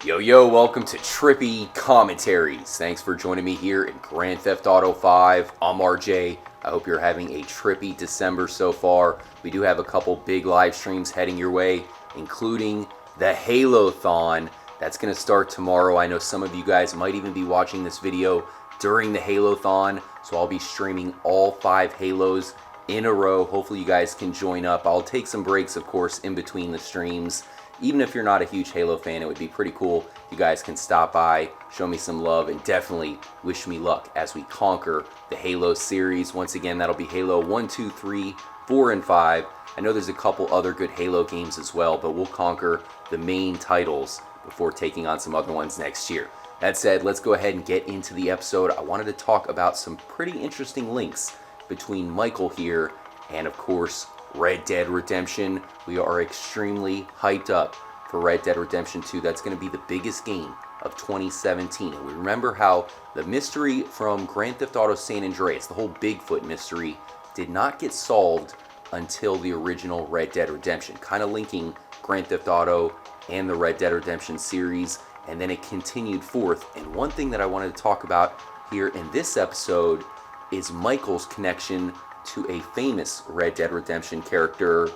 Yo, welcome to Trippy Commentaries. Thanks for joining me here in Grand Theft Auto 5. I'm RJ. I hope you're having a trippy December so far. We do have a couple big live streams heading your way, including the Halo-thon. That's going to start tomorrow. I know some of you guys might even be watching this video during the Halo-thon, so I'll be streaming all 5 Halos in a row. Hopefully you guys can join up. I'll take some breaks, of course, in between the streams. Even if you're not a huge Halo fan, it would be pretty cool if you guys can stop by, show me some love, and definitely wish me luck as we conquer the Halo series. Once again, that'll be Halo 1, 2, 3, 4, and 5. I know there's a couple other good Halo games as well, but we'll conquer the main titles before taking on some other ones next year. That said, let's go ahead and get into the episode. I wanted to talk about some pretty interesting links between Michael here and, of course, Red Dead Redemption. We are extremely hyped up for Red Dead Redemption 2. That's going to be the biggest game of 2017. And we remember how the mystery from Grand Theft Auto San Andreas, the whole Bigfoot mystery, did not get solved until the original Red Dead Redemption, kind of linking Grand Theft Auto and the Red Dead Redemption series, and then it continued forth. And one thing that I wanted to talk about here in this episode is Michael's connection to a famous Red Dead Redemption character,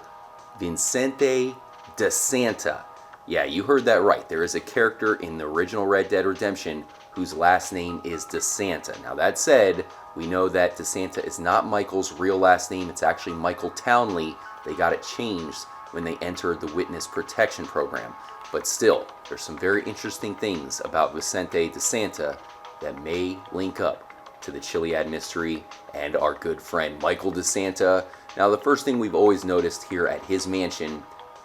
Vicente de Santa. Yeah, you heard that right. There is a character in the original Red Dead Redemption whose last name is de Santa. Now that said, we know that de Santa is not Michael's real last name. It's actually Michael Townley. They got it changed when they entered the Witness Protection Program. But still, there's some very interesting things about Vicente de Santa that may link up to the Chiliad mystery and our good friend Michael de Santa. Now, the first thing we've always noticed here at his mansion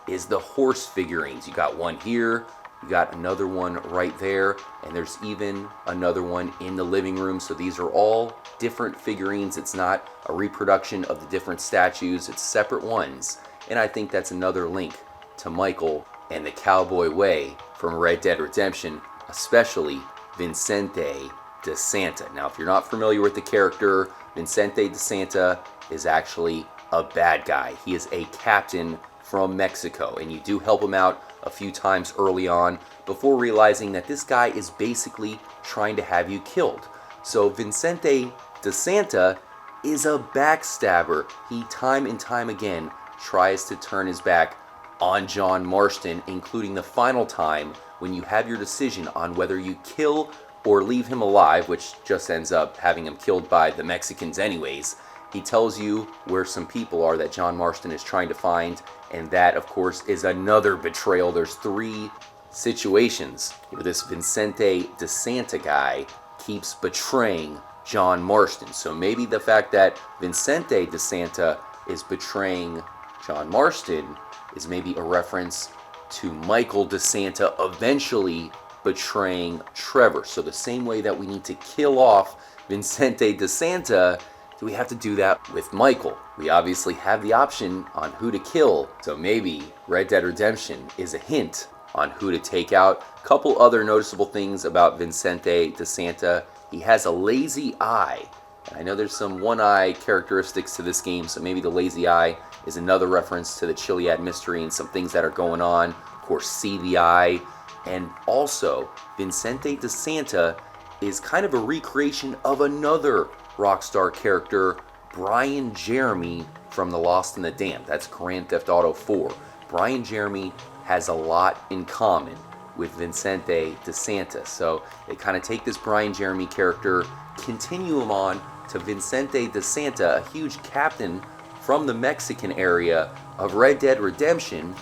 is the horse figurines. You got one here, you got another one right there, and there's even another one in the living room. So these are all different figurines. It's not a reproduction of the different statues, it's separate ones. And I think that's another link to Michael and the cowboy way from Red Dead Redemption, especially Vicente de Santa. Now, if you're not familiar with the character, Vicente de Santa is actually a bad guy. He is a captain from Mexico, and you do help him out a few times early on before realizing that this guy is basically trying to have you killed. So Vicente de Santa is a backstabber. He time and time again tries to turn his back on John Marston, including the final time when you have your decision on whether you kill or leave him alive, which just ends up having him killed by the Mexicans anyways. He tells you where some people are that John Marston is trying to find, and that, of course, is another betrayal. There's 3 situations where this Vicente de Santa guy keeps betraying John Marston. So maybe the fact that Vicente de Santa is betraying John Marston is maybe a reference to Michael de Santa eventually betraying Trevor. So the same way that we need to kill off Vicente de Santa, do we have to do that with Michael? We obviously have the option on who to kill, so maybe Red Dead Redemption is a hint on who to take out. A couple other noticeable things about Vicente de Santa. He has a lazy eye. I know there's some one-eye characteristics to this game, so maybe the lazy eye is another reference to the Chiliad mystery and some things that are going on. Of course, see the eye. And also, Vicente de Santa is kind of a recreation of another Rockstar character, Brian Jeremy from The Lost and the Damned. That's Grand Theft Auto 4. Brian Jeremy has a lot in common with Vicente de Santa. So they kind of take this Brian Jeremy character, continue him on to Vicente de Santa, a huge captain from the Mexican area of Red Dead Redemption.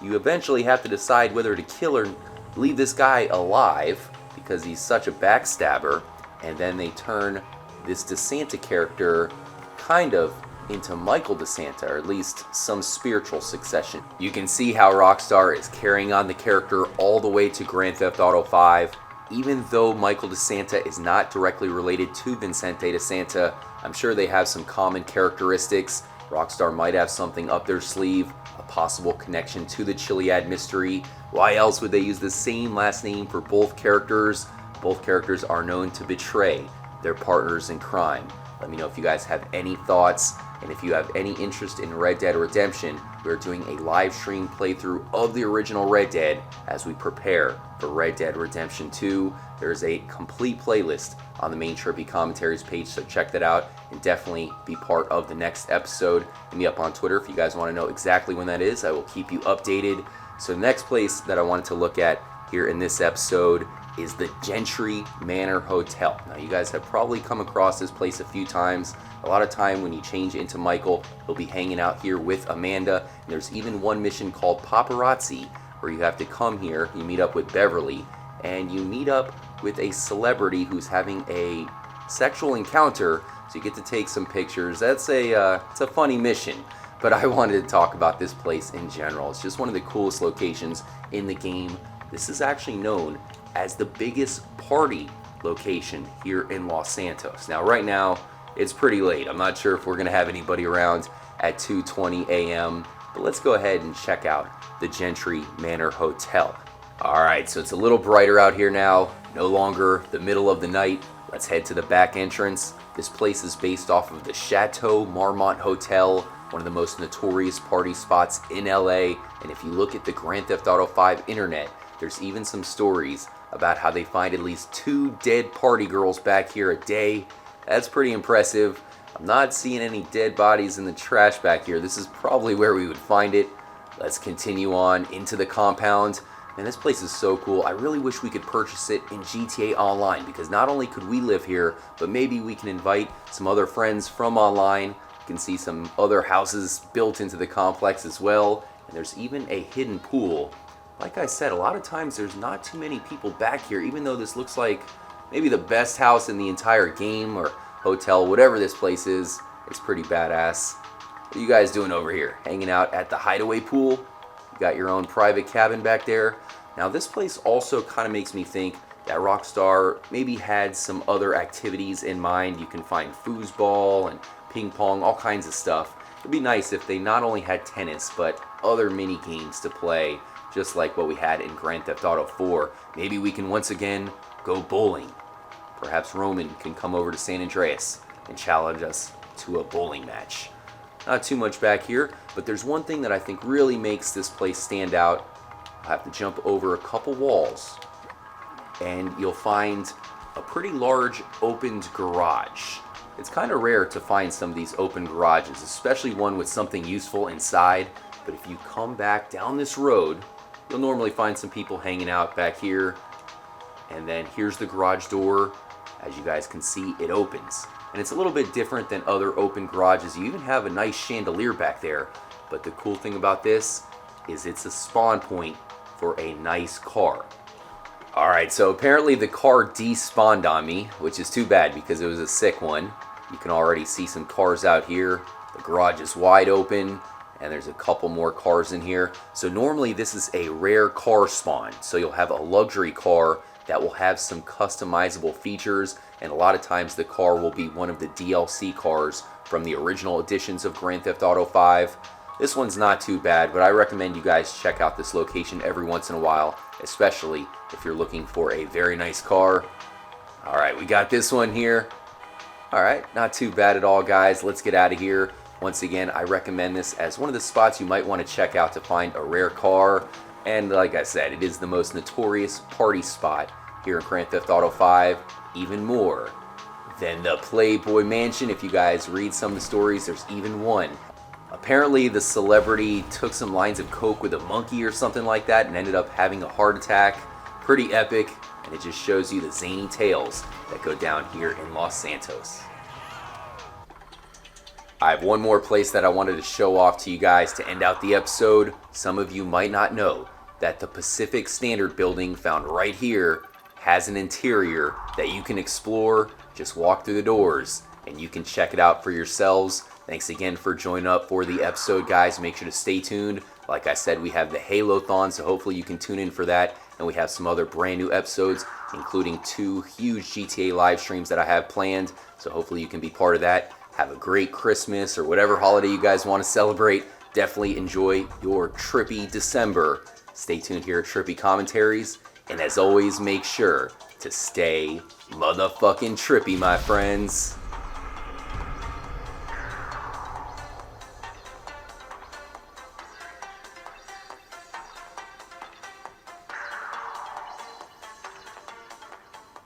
You eventually have to decide whether to kill or leave this guy alive because he's such a backstabber, and then they turn this de Santa character kind of into Michael de Santa, or at least some spiritual succession. You can see how Rockstar is carrying on the character all the way to Grand Theft Auto 5. Even though Michael de Santa is not directly related to Vicente de Santa, I'm sure they have some common characteristics. Rockstar might have something up their sleeve, a possible connection to the Chiliad mystery. Why else would they use the same last name for both characters? Both characters are known to betray their partners in crime. Let me know if you guys have any thoughts And if you have any interest in Red Dead Redemption, we're doing a live stream playthrough of the original Red Dead as we prepare for Red Dead Redemption 2. There's a complete playlist on the main Trippy Commentaries page, so check that out and definitely be part of the next episode. Hit me up on Twitter if you guys want to know exactly when that is. I will keep you updated. So the next place that I wanted to look at here in this episode is the Gentry Manor Hotel. Now you guys have probably come across this place a few times. A lot of time when you change into Michael, he'll be hanging out here with Amanda. And there's even one mission called Paparazzi where you have to come here, you meet up with Beverly, and you meet up with a celebrity who's having a sexual encounter, so you get to take some pictures. It's a funny mission, but I wanted to talk about this place in general. It's just one of the coolest locations in the game. This is actually known as the biggest party location here in Los Santos. Now right now it's pretty late. I'm not sure if we're gonna have anybody around at 2:20 a.m., but let's go ahead and check out the Gentry Manor Hotel. Alright, so it's a little brighter out here now, no longer the middle of the night. Let's head to the back entrance. This place is based off of the Chateau Marmont Hotel, one of the most notorious party spots in LA. And if you look at the Grand Theft Auto 5 internet, there's even some stories about how they find at least 2 dead party girls back here a day. That's pretty impressive. I'm not seeing any dead bodies in the trash back here. This is probably where we would find it. Let's continue on into the compound. Man, this place is so cool. I really wish we could purchase it in GTA Online, because not only could we live here, but maybe we can invite some other friends from online. You can see some other houses built into the complex as well. And there's even a hidden pool. Like I said, a lot of times there's not too many people back here, even though this looks like maybe the best house in the entire game or hotel, whatever this place is. It's pretty badass. What are you guys doing over here? Hanging out at the hideaway pool? You got your own private cabin back there. Now this place also kind of makes me think that Rockstar maybe had some other activities in mind. You can find foosball and ping pong, all kinds of stuff. It'd be nice if they not only had tennis, but other mini games to play, just like what we had in Grand Theft Auto 4. Maybe we can once again go bowling. Perhaps Roman can come over to San Andreas and challenge us to a bowling match. Not too much back here, but there's one thing that I think really makes this place stand out. I have to jump over a couple walls, and you'll find a pretty large opened garage. It's kind of rare to find some of these open garages, especially one with something useful inside. But if you come back down this road, you'll normally find some people hanging out back here. And then here's the garage door. As you guys can see, it opens. And it's a little bit different than other open garages. You even have a nice chandelier back there. But the cool thing about this is it's a spawn point for a nice car. Alright, so apparently the car despawned on me, which is too bad because it was a sick one. You can already see some cars out here. The garage is wide open, and there's a couple more cars in here. So normally this is a rare car spawn. So you'll have a luxury car that will have some customizable features, and a lot of times the car will be one of the DLC cars from the original editions of Grand Theft Auto 5. This one's not too bad, but I recommend you guys check out this location every once in a while, especially if you're looking for a very nice car. Alright, we got this one here. Alright, not too bad at all, guys. Let's get out of here. Once again, I recommend this as one of the spots you might want to check out to find a rare car. And like I said, it is the most notorious party spot here in Grand Theft Auto 5, even more than the Playboy Mansion. If you guys read some of the stories, there's even one. Apparently the celebrity took some lines of coke with a monkey or something like that and ended up having a heart attack. Pretty epic, and it just shows you the zany tales that go down here in Los Santos. I have one more place that I wanted to show off to you guys to end out the episode. Some of you might not know that the Pacific Standard building found right here has an interior that you can explore. Just walk through the doors and you can check it out for yourselves. Thanks again for joining up for the episode, guys. Make sure to stay tuned. Like I said, we have the Halo-thon, so hopefully you can tune in for that. And we have some other brand new episodes, including 2 huge GTA live streams that I have planned. So hopefully you can be part of that. Have a great Christmas or whatever holiday you guys want to celebrate. Definitely enjoy your trippy December. Stay tuned here at Trippy Commentaries. And as always, make sure to stay motherfucking trippy, my friends.